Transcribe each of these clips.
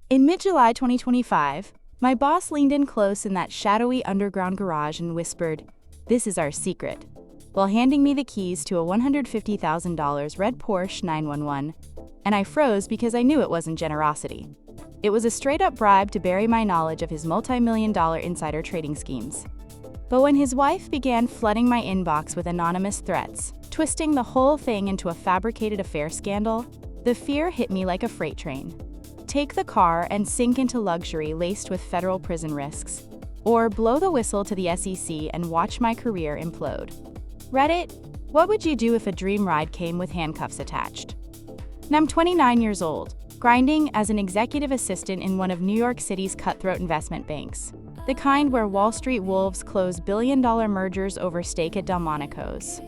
In mid-July 2025, my boss leaned in close in that shadowy underground garage and whispered, "This is our secret," while handing me the keys to a $150,000 red Porsche 911, and I froze because I knew it wasn't generosity. It was a straight-up bribe to bury my knowledge of his multi-million-dollar insider trading schemes. But when his wife began flooding my inbox with anonymous threats, twisting the whole thing into a fabricated affair scandal, the fear hit me like a freight train. Take the car and sink into luxury laced with federal prison risks, or blow the whistle to the SEC and watch my career implode. Reddit, what would you do if a dream ride came with handcuffs attached? And I'm 29 years old, grinding as an executive assistant in one of New York City's cutthroat investment banks, the kind where Wall Street wolves close billion-dollar mergers over stake at Delmonico's.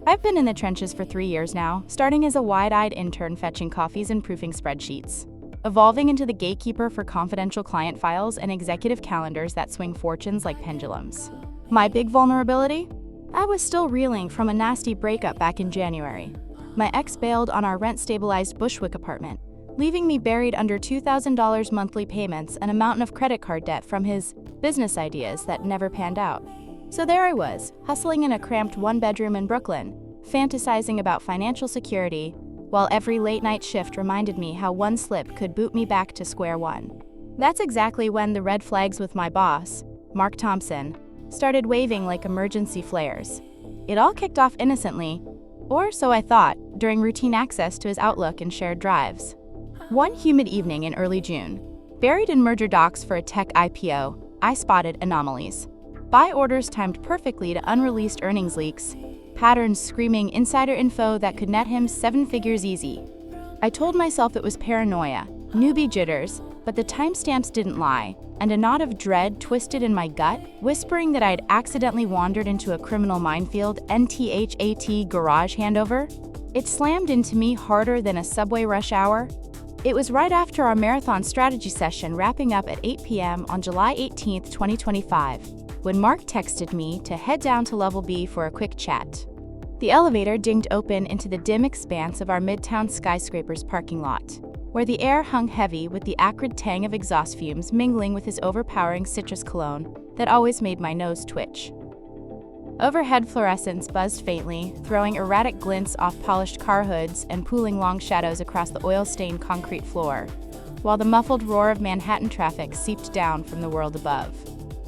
I've been in the trenches for 3 years now, starting as a wide-eyed intern fetching coffees and proofing spreadsheets, evolving into the gatekeeper for confidential client files and executive calendars that swing fortunes like pendulums. My big vulnerability? I was still reeling from a nasty breakup back in January. My ex bailed on our rent-stabilized Bushwick apartment, leaving me buried under $2,000 monthly payments and a mountain of credit card debt from his business ideas that never panned out. So there I was, hustling in a cramped one-bedroom in Brooklyn, fantasizing about financial security, while every late-night shift reminded me how one slip could boot me back to square one. That's exactly when the red flags with my boss, Mark Thompson, started waving like emergency flares. It all kicked off innocently, or so I thought, during routine access to his Outlook and shared drives. One humid evening in early June, buried in merger docs for a tech IPO, I spotted anomalies. Buy orders timed perfectly to unreleased earnings leaks, patterns screaming insider info that could net him 7 figures easy. I told myself it was paranoia, newbie jitters, but the timestamps didn't lie, and a knot of dread twisted in my gut, whispering that I'd accidentally wandered into a criminal minefield NTHAT garage handover. It slammed into me harder than a subway rush hour. It was right after our marathon strategy session wrapping up at 8 p.m. on July 18, 2025, when Mark texted me to head down to level B for a quick chat. The elevator dinged open into the dim expanse of our midtown skyscraper's parking lot, where the air hung heavy with the acrid tang of exhaust fumes mingling with his overpowering citrus cologne that always made my nose twitch. Overhead fluorescents buzzed faintly, throwing erratic glints off polished car hoods and pooling long shadows across the oil-stained concrete floor, while the muffled roar of Manhattan traffic seeped down from the world above.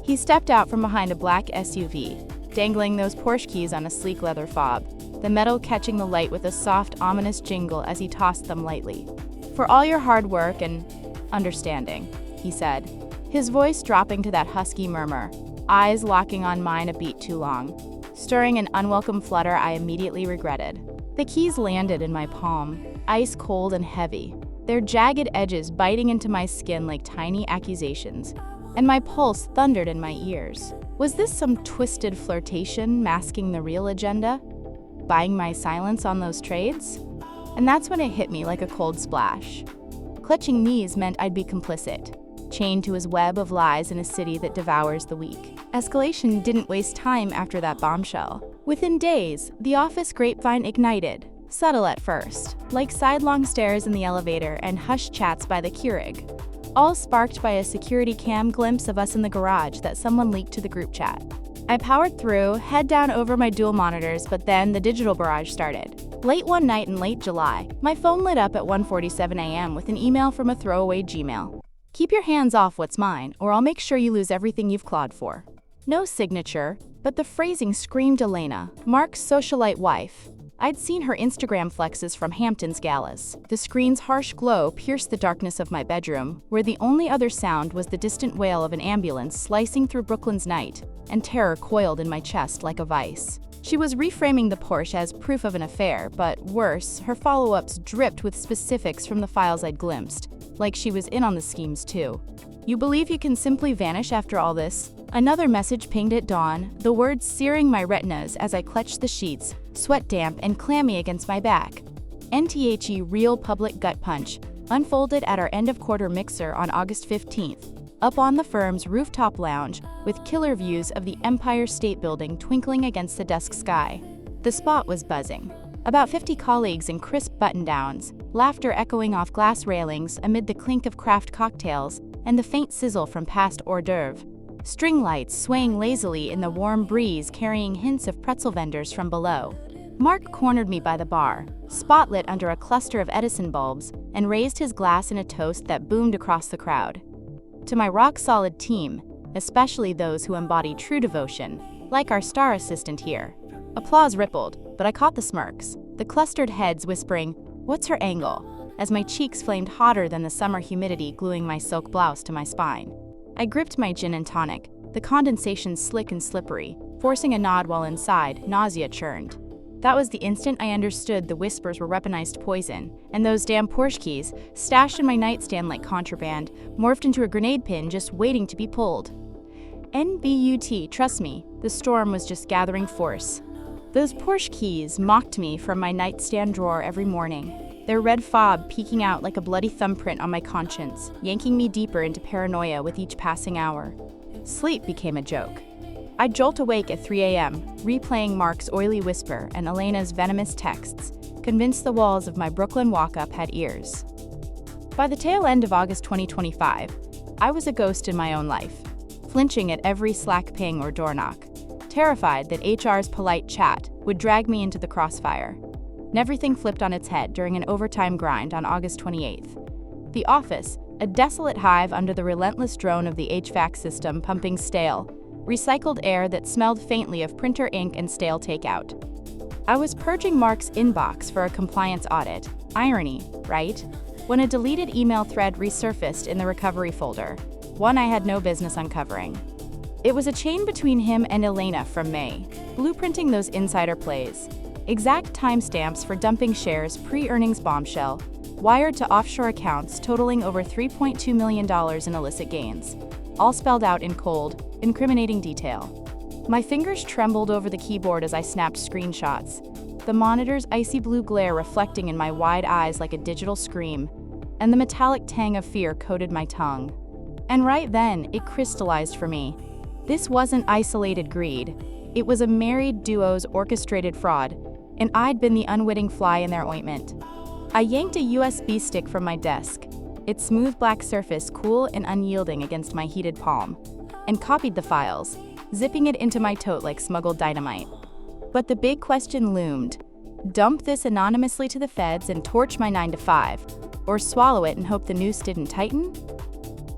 He stepped out from behind a black SUV, dangling those Porsche keys on a sleek leather fob, the metal catching the light with a soft, ominous jingle as he tossed them lightly. "For all your hard work and understanding," he said, his voice dropping to that husky murmur, eyes locking on mine a beat too long, stirring an unwelcome flutter I immediately regretted. The keys landed in my palm, ice cold and heavy, their jagged edges biting into my skin like tiny accusations, and my pulse thundered in my ears. Was this some twisted flirtation masking the real agenda? Buying my silence on those trades? And that's when it hit me like a cold splash. Clutching knees meant I'd be complicit, chained to his web of lies in a city that devours the weak. Escalation didn't waste time after that bombshell. Within days, the office grapevine ignited, subtle at first, like sidelong stares in the elevator and hushed chats by the Keurig, all sparked by a security cam glimpse of us in the garage that someone leaked to the group chat. I powered through, head down over my dual monitors, but then the digital barrage started. Late one night in late July, my phone lit up at 1:47 a.m. with an email from a throwaway Gmail. "Keep your hands off what's mine, or I'll make sure you lose everything you've clawed for." No signature, but the phrasing screamed Elena, Mark's socialite wife. I'd seen her Instagram flexes from Hampton's galas. The screen's harsh glow pierced the darkness of my bedroom, where the only other sound was the distant wail of an ambulance slicing through Brooklyn's night, and terror coiled in my chest like a vice. She was reframing the Porsche as proof of an affair, but worse, her follow-ups dripped with specifics from the files I'd glimpsed, like she was in on the schemes too. "You believe you can simply vanish after all this?" Another message pinged at dawn, the words searing my retinas as I clutched the sheets, sweat damp and clammy against my back. NTHE Real Public Gut Punch, unfolded at our end-of-quarter mixer on August 15th, up on the firm's rooftop lounge with killer views of the Empire State Building twinkling against the dusk sky. The spot was buzzing. About 50 colleagues in crisp button-downs, laughter echoing off glass railings amid the clink of craft cocktails and the faint sizzle from past hors d'oeuvre. String lights swaying lazily in the warm breeze carrying hints of pretzel vendors from below. Mark cornered me by the bar, spotlit under a cluster of Edison bulbs, and raised his glass in a toast that boomed across the crowd. To my rock-solid team, especially those who embody true devotion, like our star assistant here. Applause rippled, but I caught the smirks, the clustered heads whispering, "What's her angle?" as my cheeks flamed hotter than the summer humidity gluing my silk blouse to my spine. I gripped my gin and tonic, the condensation slick and slippery, forcing a nod while inside, nausea churned. That was the instant I understood the whispers were weaponized poison, and those damn Porsche keys, stashed in my nightstand like contraband, morphed into a grenade pin just waiting to be pulled. NBUT, trust me, the storm was just gathering force. Those Porsche keys mocked me from my nightstand drawer every morning, their red fob peeking out like a bloody thumbprint on my conscience, yanking me deeper into paranoia with each passing hour. Sleep became a joke. I'd jolt awake at 3 a.m., replaying Mark's oily whisper and Elena's venomous texts, convinced the walls of my Brooklyn walk-up had ears. By the tail end of August 2025, I was a ghost in my own life, flinching at every Slack ping or door knock, terrified that HR's polite chat would drag me into the crossfire. And everything flipped on its head during an overtime grind on August 28th. The office, a desolate hive under the relentless drone of the HVAC system pumping stale, recycled air that smelled faintly of printer ink and stale takeout. I was purging Mark's inbox for a compliance audit. Irony, right? When a deleted email thread resurfaced in the recovery folder, one I had no business uncovering. It was a chain between him and Elena from May, blueprinting those insider plays. Exact timestamps for dumping shares pre-earnings bombshell, wired to offshore accounts totaling over $3.2 million in illicit gains, all spelled out in cold, incriminating detail. My fingers trembled over the keyboard as I snapped screenshots, the monitor's icy blue glare reflecting in my wide eyes like a digital scream, and the metallic tang of fear coated my tongue. And right then, it crystallized for me. This wasn't isolated greed. It was a married duo's orchestrated fraud, and I'd been the unwitting fly in their ointment. I yanked a USB stick from my desk, its smooth black surface cool and unyielding against my heated palm, and copied the files, zipping it into my tote like smuggled dynamite. But the big question loomed. Dump this anonymously to the feds and torch my 9 to 5, or swallow it and hope the noose didn't tighten?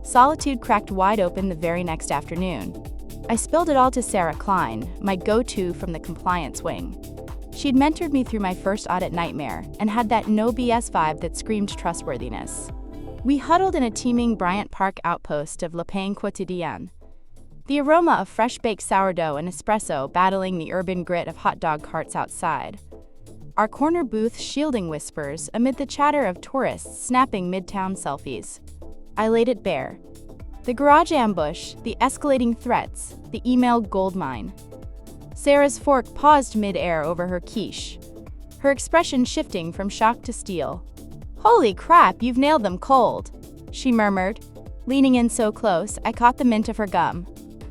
Solitude cracked wide open the very next afternoon. I spilled it all to Sarah Klein, my go-to from the compliance wing. She'd mentored me through my first audit nightmare and had that no BS vibe that screamed trustworthiness. We huddled in a teeming Bryant Park outpost of Le Pain Quotidien, the aroma of fresh-baked sourdough and espresso battling the urban grit of hot dog carts outside. Our corner booth shielding whispers amid the chatter of tourists snapping midtown selfies. I laid it bare. The garage ambush, the escalating threats, the email goldmine. Sarah's fork paused mid-air over her quiche, her expression shifting from shock to steel. "Holy crap, you've nailed them cold," she murmured, leaning in so close I caught the mint of her gum.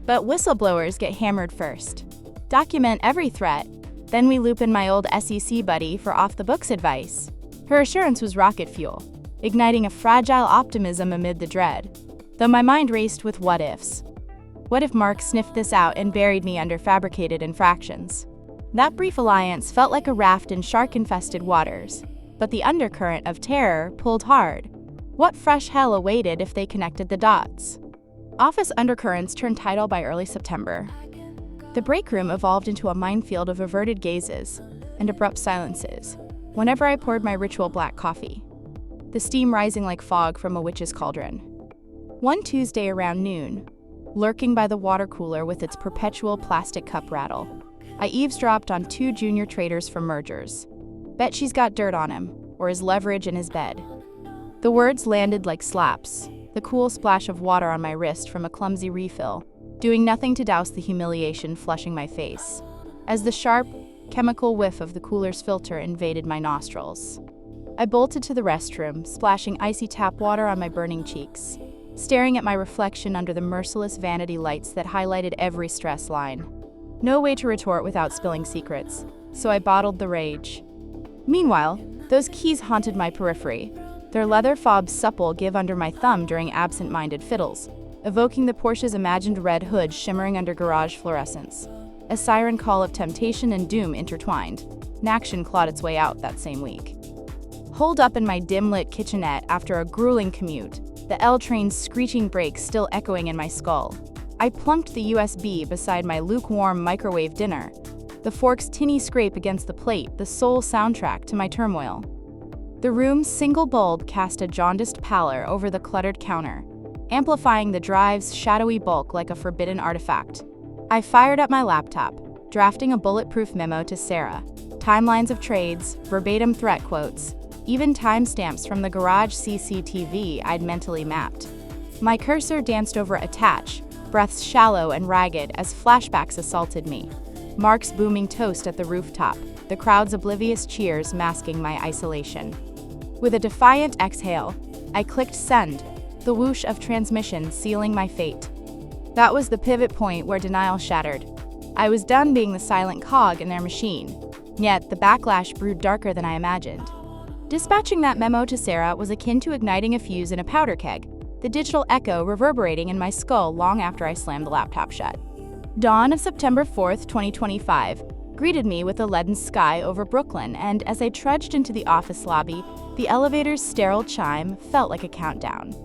But whistleblowers get hammered first. Document every threat, then we loop in my old SEC buddy for off-the-books advice. Her assurance was rocket fuel, igniting a fragile optimism amid the dread, though my mind raced with what-ifs. What if Mark sniffed this out and buried me under fabricated infractions? That brief alliance felt like a raft in shark-infested waters, but the undercurrent of terror pulled hard. What fresh hell awaited if they connected the dots? Office undercurrents turned tidal by early September. The break room evolved into a minefield of averted gazes and abrupt silences whenever I poured my ritual black coffee, the steam rising like fog from a witch's cauldron. One Tuesday around noon, lurking by the water cooler with its perpetual plastic cup rattle, I eavesdropped on 2 junior traders from mergers. "Bet she's got dirt on him, or his leverage in his bed." The words landed like slaps, the cool splash of water on my wrist from a clumsy refill, doing nothing to douse the humiliation flushing my face, as the sharp, chemical whiff of the cooler's filter invaded my nostrils. I bolted to the restroom, splashing icy tap water on my burning cheeks, staring at my reflection under the merciless vanity lights that highlighted every stress line. No way to retort without spilling secrets, so I bottled the rage. Meanwhile, those keys haunted my periphery, their leather fobs supple give under my thumb during absent-minded fiddles, evoking the Porsche's imagined red hood shimmering under garage fluorescence. A siren call of temptation and doom intertwined. Action clawed its way out that same week. Holed up in my dim-lit kitchenette after a grueling commute, the L train's screeching brakes still echoing in my skull, I plunked the USB beside my lukewarm microwave dinner, the fork's tinny scrape against the plate the sole soundtrack to my turmoil. The room's single bulb cast a jaundiced pallor over the cluttered counter, amplifying the drive's shadowy bulk like a forbidden artifact. I fired up my laptop, drafting a bulletproof memo to Sarah, timelines of trades, verbatim threat quotes, even timestamps from the garage CCTV I'd mentally mapped. My cursor danced over attach, breaths shallow and ragged as flashbacks assaulted me. Mark's booming toast at the rooftop, the crowd's oblivious cheers masking my isolation. With a defiant exhale, I clicked send, the whoosh of transmission sealing my fate. That was the pivot point where denial shattered. I was done being the silent cog in their machine, yet the backlash brewed darker than I imagined. Dispatching that memo to Sarah was akin to igniting a fuse in a powder keg, the digital echo reverberating in my skull long after I slammed the laptop shut. Dawn of September 4th, 2025, greeted me with a leaden sky over Brooklyn, and as I trudged into the office lobby, the elevator's sterile chime felt like a countdown.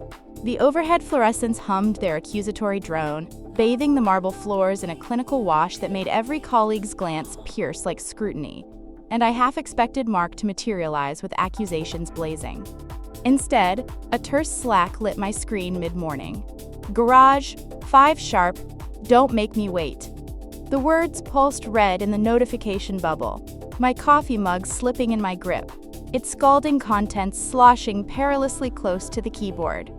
The overhead fluorescents hummed their accusatory drone, bathing the marble floors in a clinical wash that made every colleague's glance pierce like scrutiny, and I half expected Mark to materialize with accusations blazing. Instead, a terse slack lit my screen mid-morning. Garage, 5 sharp, don't make me wait. The words pulsed red in the notification bubble, my coffee mug slipping in my grip, its scalding contents sloshing perilously close to the keyboard.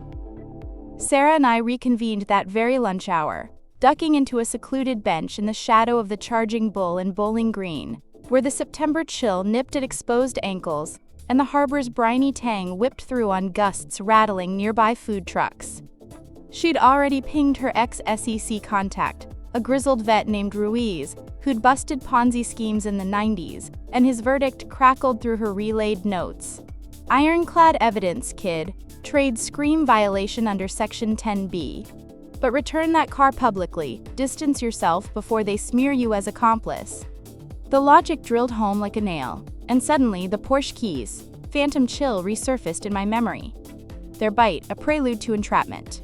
Sarah and I reconvened that very lunch hour, ducking into a secluded bench in the shadow of the Charging Bull in Bowling Green, where the September chill nipped at exposed ankles and the harbor's briny tang whipped through on gusts rattling nearby food trucks. She'd already pinged her ex-SEC contact, a grizzled vet named Ruiz, who'd busted Ponzi schemes in the 90s, and his verdict crackled through her relayed notes. Ironclad evidence, kid. Trade scream violation under Section 10B. But return that car publicly, distance yourself before they smear you as accomplice. The logic drilled home like a nail, and suddenly the Porsche keys, phantom chill, resurfaced in my memory. Their bite, a prelude to entrapment.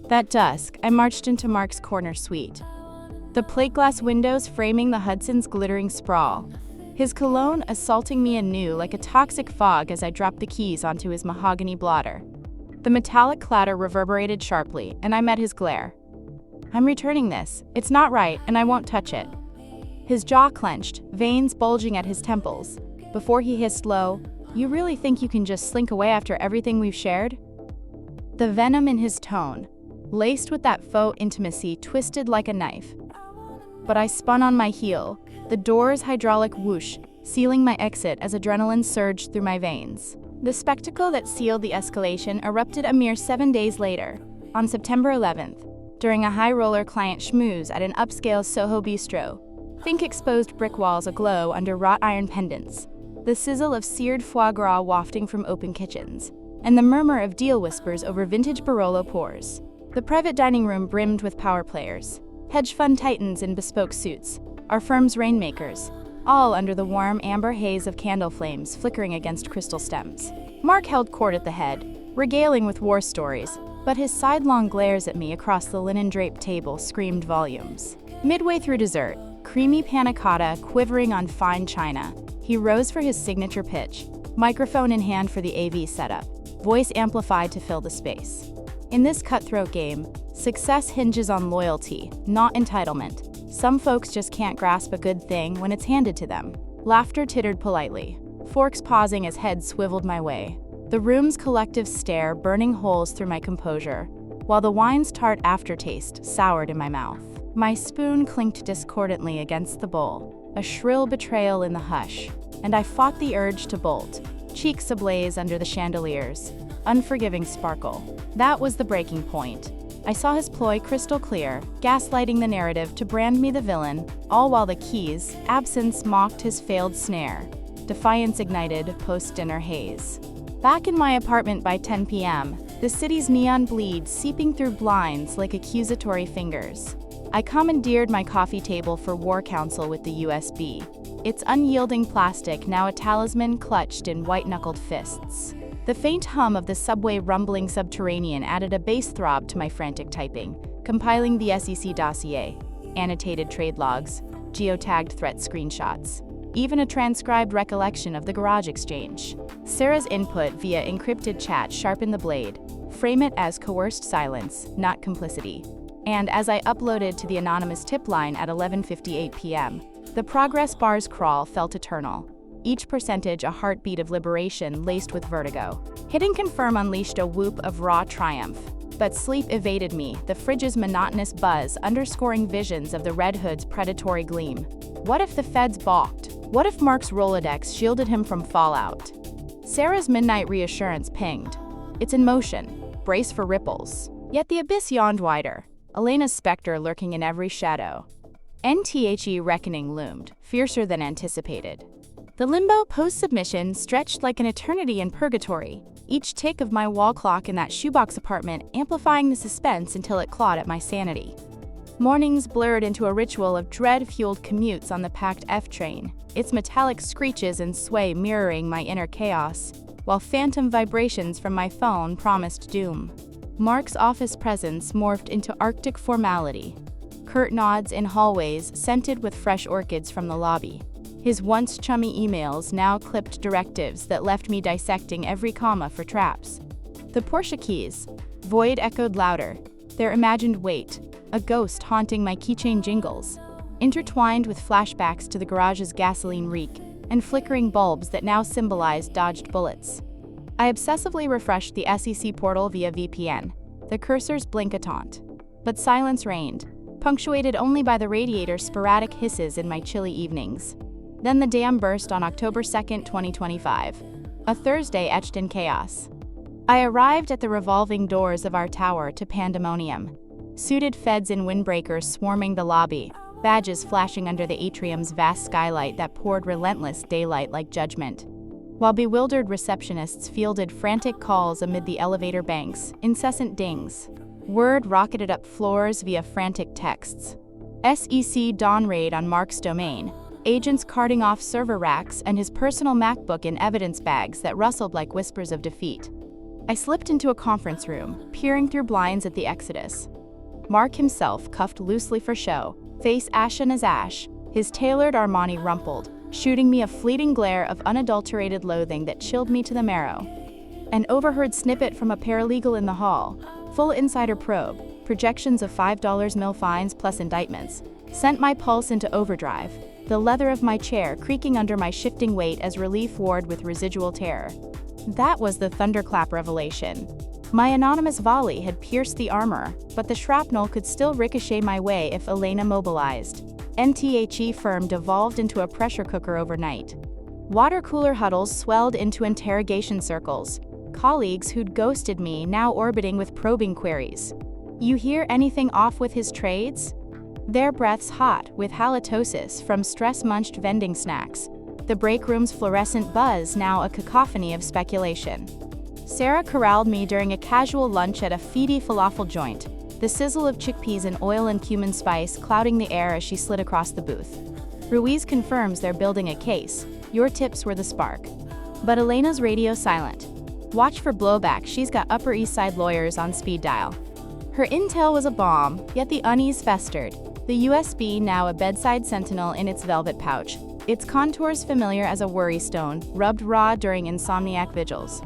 That dusk, I marched into Mark's corner suite, the plate glass windows framing the Hudson's glittering sprawl, his cologne assaulting me anew like a toxic fog as I dropped the keys onto his mahogany blotter. The metallic clatter reverberated sharply, and I met his glare. I'm returning this. It's not right, and I won't touch it. His jaw clenched, veins bulging at his temples, before he hissed low, "You really think you can just slink away after everything we've shared?" The venom in his tone, laced with that faux intimacy, twisted like a knife. But I spun on my heel, the door's hydraulic whoosh sealing my exit as adrenaline surged through my veins. The spectacle that sealed the escalation erupted a mere 7 days later, on September 11th, during a high-roller client schmooze at an upscale Soho bistro. Think exposed brick walls aglow under wrought iron pendants, the sizzle of seared foie gras wafting from open kitchens, and the murmur of deal whispers over vintage Barolo pours. The private dining room brimmed with power players, hedge fund titans in bespoke suits, our firm's rainmakers, all under the warm amber haze of candle flames flickering against crystal stems. Mark held court at the head, regaling with war stories, but his sidelong glares at me across the linen-draped table screamed volumes. Midway through dessert, creamy panna cotta quivering on fine china, he rose for his signature pitch, microphone in hand for the AV setup, voice amplified to fill the space. In this cutthroat game, success hinges on loyalty, not entitlement. Some folks just can't grasp a good thing when it's handed to them. Laughter tittered politely, forks pausing as heads swiveled my way. The room's collective stare burning holes through my composure, while the wine's tart aftertaste soured in my mouth. My spoon clinked discordantly against the bowl, a shrill betrayal in the hush, and I fought the urge to bolt, cheeks ablaze under the chandeliers, unforgiving sparkle. That was the breaking point. I saw his ploy crystal clear, gaslighting the narrative to brand me the villain, all while the keys' absence mocked his failed snare. defiance ignited post-dinner haze. Back in my apartment by 10 p.m., the city's neon bleeds seeping through blinds like accusatory fingers. I commandeered my coffee table for war counsel with the USB, its unyielding plastic now a talisman clutched in white-knuckled fists. The faint hum of the subway rumbling subterranean added a bass throb to my frantic typing, compiling the SEC dossier, annotated trade logs, geotagged threat screenshots, even a transcribed recollection of the garage exchange. Sarah's input via encrypted chat sharpened the blade, frame it as coerced silence, not complicity. And as I uploaded to the anonymous tip line at 11:58 p.m., the progress bar's crawl felt eternal, each percentage a heartbeat of liberation laced with vertigo. Hitting confirm unleashed a whoop of raw triumph. But sleep evaded me, the fridge's monotonous buzz underscoring visions of the Red Hood's predatory gleam. What if the feds balked? What if Mark's Rolodex shielded him from fallout? Sarah's midnight reassurance pinged. It's in motion. Brace for ripples. Yet the abyss yawned wider, Elena's specter lurking in every shadow. NTHE reckoning loomed, fiercer than anticipated. The limbo post-submission stretched like an eternity in purgatory, each tick of my wall clock in that shoebox apartment amplifying the suspense until it clawed at my sanity. Mornings blurred into a ritual of dread-fueled commutes on the packed F train, its metallic screeches and sway mirroring my inner chaos, while phantom vibrations from my phone promised doom. Mark's office presence morphed into Arctic formality. Curt nods in hallways scented with fresh orchids from the lobby. His once chummy emails now clipped directives that left me dissecting every comma for traps. The Porsche keys, void echoed louder, their imagined weight, a ghost haunting my keychain jingles, intertwined with flashbacks to the garage's gasoline reek and flickering bulbs that now symbolized dodged bullets. I obsessively refreshed the SEC portal via VPN, the cursor's blink-a-taunt. But silence reigned, punctuated only by the radiator's sporadic hisses in my chilly evenings. Then the dam burst on October 2, 2025, a Thursday etched in chaos. I arrived at the revolving doors of our tower to pandemonium. Suited feds in windbreakers swarming the lobby, badges flashing under the atrium's vast skylight that poured relentless daylight like judgment. While bewildered receptionists fielded frantic calls amid the elevator banks, incessant dings. Word rocketed up floors via frantic texts. SEC dawn raid on Mark's domain. Agents carting off server racks and his personal MacBook in evidence bags that rustled like whispers of defeat. I slipped into a conference room, peering through blinds at the exodus. Mark himself, cuffed loosely for show, face ashen as ash, his tailored Armani rumpled, shooting me a fleeting glare of unadulterated loathing that chilled me to the marrow. An overheard snippet from a paralegal in the hall, full insider probe, projections of $5 mil fines plus indictments, sent my pulse into overdrive, the leather of my chair creaking under my shifting weight as relief warred with residual terror. That was the thunderclap revelation. My anonymous volley had pierced the armor, but the shrapnel could still ricochet my way if Elena mobilized. NTHE firm devolved into a pressure cooker overnight. Water cooler huddles swelled into interrogation circles, colleagues who'd ghosted me now orbiting with probing queries. You hear anything off with his trades? Their breaths hot with halitosis from stress-munched vending snacks. The break room's fluorescent buzz now a cacophony of speculation. Sarah corralled me during a casual lunch at a feedy falafel joint, the sizzle of chickpeas in oil and cumin spice clouding the air as she slid across the booth. Ruiz confirms they're building a case. Your tips were the spark. But Elena's radio silent. Watch for blowback, she's got Upper East Side lawyers on speed dial. Her intel was a bomb, yet the unease festered. The USB now a bedside sentinel in its velvet pouch, its contours familiar as a worry stone, rubbed raw during insomniac vigils.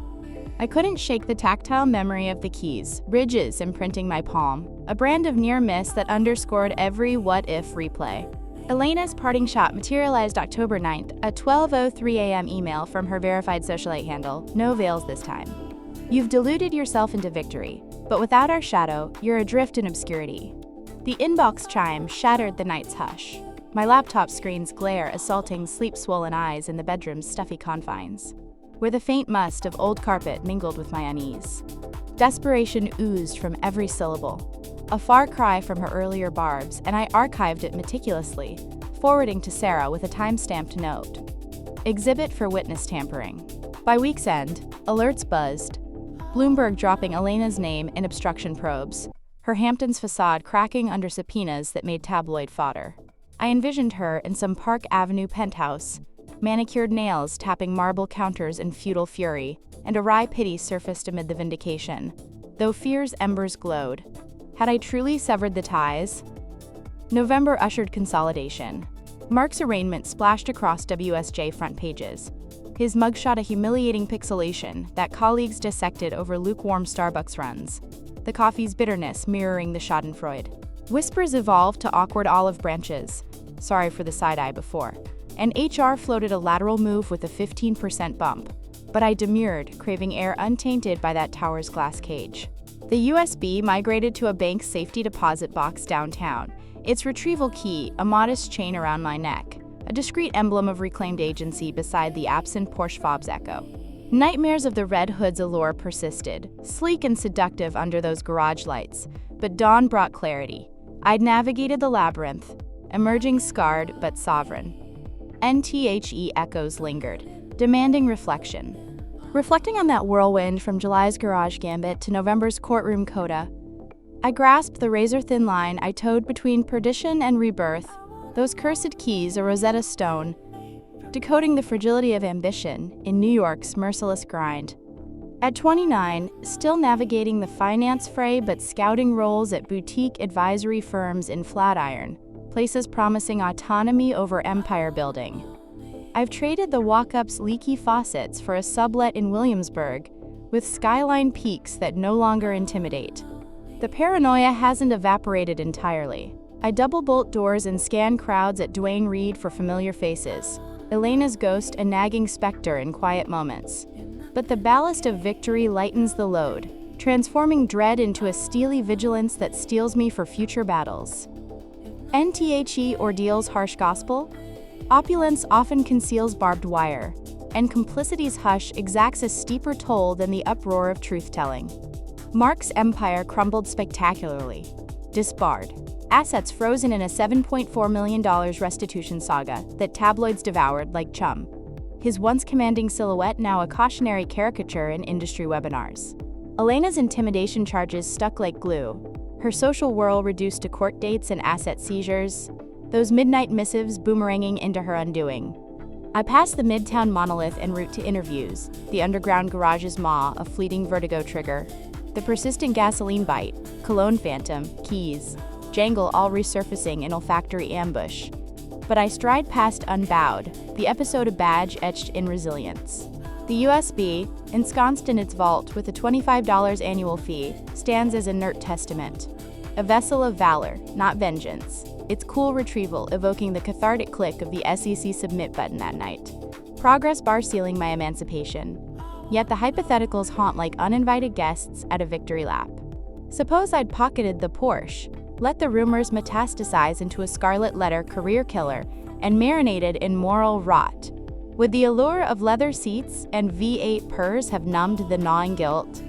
I couldn't shake the tactile memory of the keys, ridges imprinting my palm, a brand of near miss that underscored every what-if replay. Elena's parting shot materialized October 9th, a 12:03 a.m. email from her verified socialite handle, no veils this time. You've deluded yourself into victory, but without our shadow, you're adrift in obscurity. The inbox chime shattered the night's hush. My laptop screen's glare assaulting sleep-swollen eyes in the bedroom's stuffy confines, where the faint must of old carpet mingled with my unease. Desperation oozed from every syllable, a far cry from her earlier barbs, and I archived it meticulously, forwarding to Sarah with a time-stamped note. Exhibit for witness tampering. By week's end, alerts buzzed. Bloomberg dropping Elena's name in obstruction probes, her Hamptons facade cracking under subpoenas that made tabloid fodder. I envisioned her in some Park Avenue penthouse, manicured nails tapping marble counters in feudal fury, and a wry pity surfaced amid the vindication, though fear's embers glowed. Had I truly severed the ties? November ushered consolidation. Mark's arraignment splashed across WSJ front pages. His mugshot a humiliating pixelation that colleagues dissected over lukewarm Starbucks runs, the coffee's bitterness mirroring the schadenfreude. Whispers evolved to awkward olive branches. Sorry for the side-eye before. And HR floated a lateral move with a 15% bump. But I demurred, craving air untainted by that tower's glass cage. The USB migrated to a bank's safety deposit box downtown, its retrieval key a modest chain around my neck, a discreet emblem of reclaimed agency beside the absent Porsche fob's echo. Nightmares of the Red Hood's allure persisted, sleek and seductive under those garage lights, but dawn brought clarity. I'd navigated the labyrinth, emerging scarred but sovereign. NTHE echoes lingered, demanding reflection. Reflecting on that whirlwind from July's garage gambit to November's courtroom coda, I grasped the razor-thin line I towed between perdition and rebirth, those cursed keys a Rosetta Stone, decoding the fragility of ambition in New York's merciless grind. At 29, still navigating the finance fray but scouting roles at boutique advisory firms in Flatiron, places promising autonomy over empire building. I've traded the walk-up's leaky faucets for a sublet in Williamsburg, with skyline peaks that no longer intimidate. The paranoia hasn't evaporated entirely. I double-bolt doors and scan crowds at Duane Reade for familiar faces, Elena's ghost a nagging specter in quiet moments. But the ballast of victory lightens the load, transforming dread into a steely vigilance that steels me for future battles. NTHE ordeals harsh gospel? Opulence often conceals barbed wire, and complicity's hush exacts a steeper toll than the uproar of truth-telling. Mark's empire crumbled spectacularly. Disbarred. Assets frozen in a $7.4 million restitution saga that tabloids devoured like chum. His once commanding silhouette now a cautionary caricature in industry webinars. Elena's intimidation charges stuck like glue, her social whirl reduced to court dates and asset seizures, those midnight missives boomeranging into her undoing. I passed the Midtown monolith en route to interviews, the underground garage's maw a fleeting vertigo trigger, the persistent gasoline bite, cologne phantom, keys, jangle all resurfacing in olfactory ambush. But I stride past unbowed, the episode a badge etched in resilience. The USB, ensconced in its vault with a $25 annual fee, stands as inert testament. A vessel of valor, not vengeance. Its cool retrieval evoking the cathartic click of the SEC submit button that night. Progress bar sealing my emancipation. Yet the hypotheticals haunt like uninvited guests at a victory lap. Suppose I'd pocketed the Porsche, let the rumors metastasize into a scarlet letter career killer, and marinated in moral rot. Would the allure of leather seats and V8 purrs have numbed the gnawing guilt?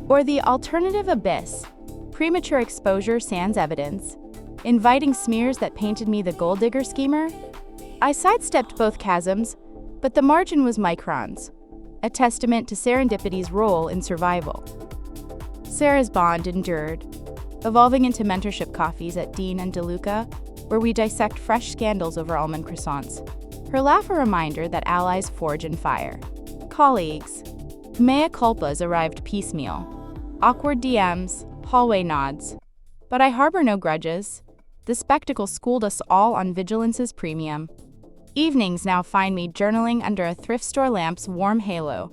Or the alternative abyss, premature exposure sans evidence, inviting smears that painted me the gold digger schemer? I sidestepped both chasms, but the margin was microns, a testament to serendipity's role in survival. Sarah's bond endured, evolving into mentorship coffees at Dean and DeLuca, where we dissect fresh scandals over almond croissants. Her laugh a reminder that allies forge in fire. Colleagues. Mea culpas arrived piecemeal. Awkward DMs, hallway nods. But I harbor no grudges. The spectacle schooled us all on vigilance's premium. Evenings now find me journaling under a thrift store lamp's warm halo.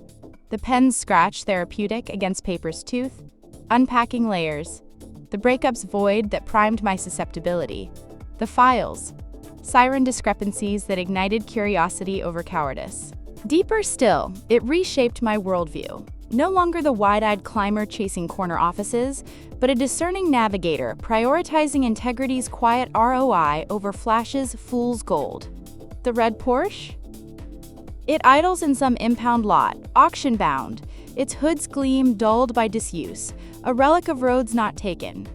The pen's scratch therapeutic against paper's tooth, unpacking layers. The breakup's void that primed my susceptibility. The files. Siren discrepancies that ignited curiosity over cowardice. Deeper still, it reshaped my worldview. No longer the wide-eyed climber chasing corner offices, but a discerning navigator prioritizing integrity's quiet ROI over flash's fool's gold. The red Porsche? It idles in some impound lot, auction-bound, its hood's gleam dulled by disuse, a relic of roads not taken.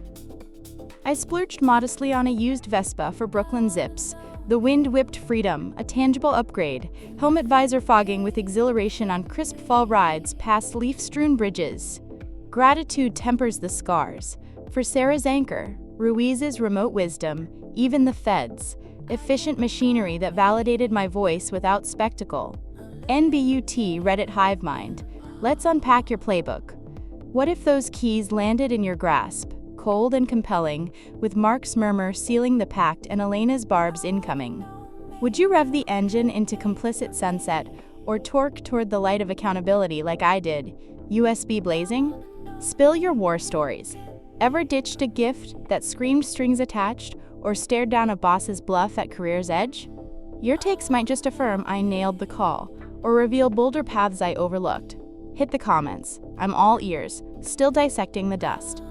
I splurged modestly on a used Vespa for Brooklyn zips, The wind whipped freedom, a tangible upgrade. Helmet visor fogging with exhilaration on crisp fall rides past leaf-strewn bridges. Gratitude tempers the scars. For Sarah's anchor, Ruiz's remote wisdom, even the feds. Efficient machinery that validated my voice without spectacle. NBUT Reddit hive mind. Let's unpack your playbook. What if those keys landed in your grasp? Cold and compelling, with Mark's murmur sealing the pact and Elena's barbs incoming. Would you rev the engine into complicit sunset, or torque toward the light of accountability like I did, USB blazing? Spill your war stories. Ever ditched a gift that screamed strings attached, or stared down a boss's bluff at career's edge? Your takes might just affirm I nailed the call, or reveal bolder paths I overlooked. Hit the comments. I'm all ears, still dissecting the dust.